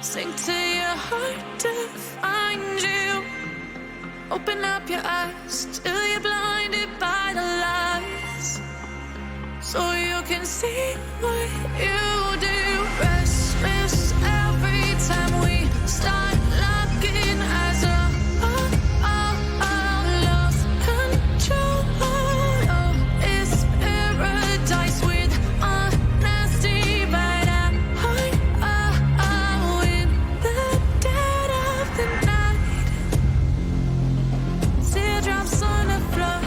Sink to your heart to find you. Open up your eyes till you're blinded by the lies, so you can see what you do. Restless every time we start locking eyes. Lost control. Oh, it's paradise with honesty, but I'm in the dead of the night. Teardrops on the floor.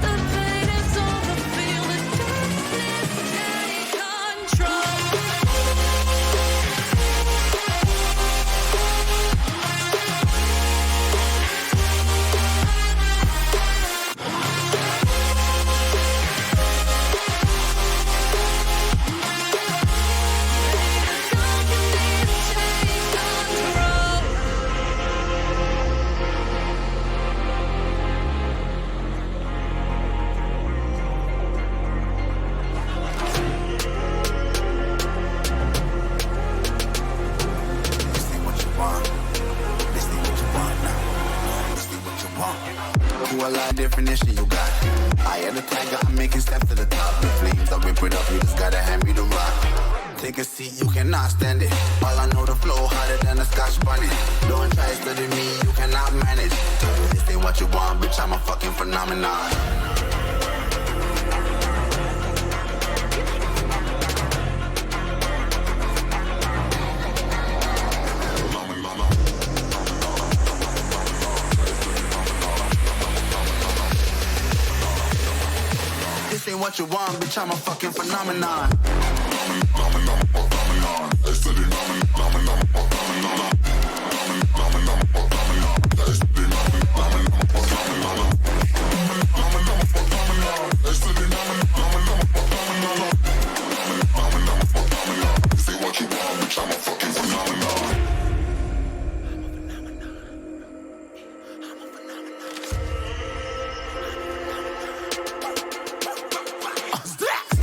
The pain is over. Feel the darkness take control. Definition you got. I am the tiger, I'm making steps to the top. The flames, I whip it up, you just gotta hand me the rock. Take a seat, you cannot stand it. All I know, the flow harder than a Scotch bonnet. Don't try studying me, you cannot manage. This ain't what you want, bitch, I'm a fucking phenomenon. This ain't what you want, bitch, I'm a fucking phenomenon.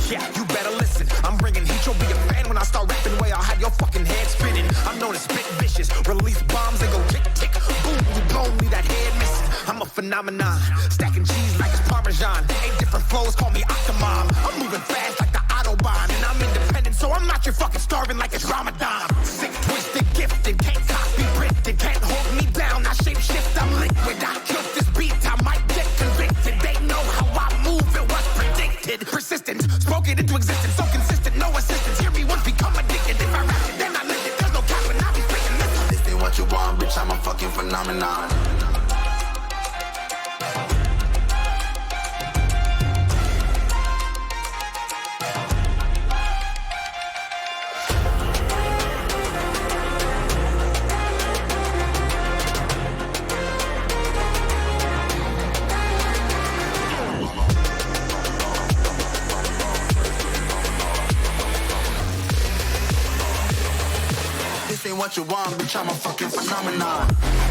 Yeah, you better listen. I'm bringing heat, you'll be a fan when I start rapping. Way I'll have your fucking head spinning. I'm known as spit vicious. Release bombs and go tick tick. Boom, you blown me that head missing. I'm a phenomenon. Stacking cheese like it's Parmesan. 8 different flows, call me Octomom. I'm moving fast like the Autobahn. And I'm independent, so I'm not your fucking starving like it's Ramadan. Sick, twisted, gifted. Can't copy, printed. Can't hold me down. I shape shift, I'm liquid. I killed this beat, I might get convicted. They know how I move, it was predicted. Persistent, spoken into existence, so consistent, no assistance. Hear me once, become addicted. If I rap it, then I live it. There's no cap when I be freaking listen. This ain't what you want, bitch, I'm a fucking phenomenon. This ain't what you want, bitch, I'm a fucking phenomenon.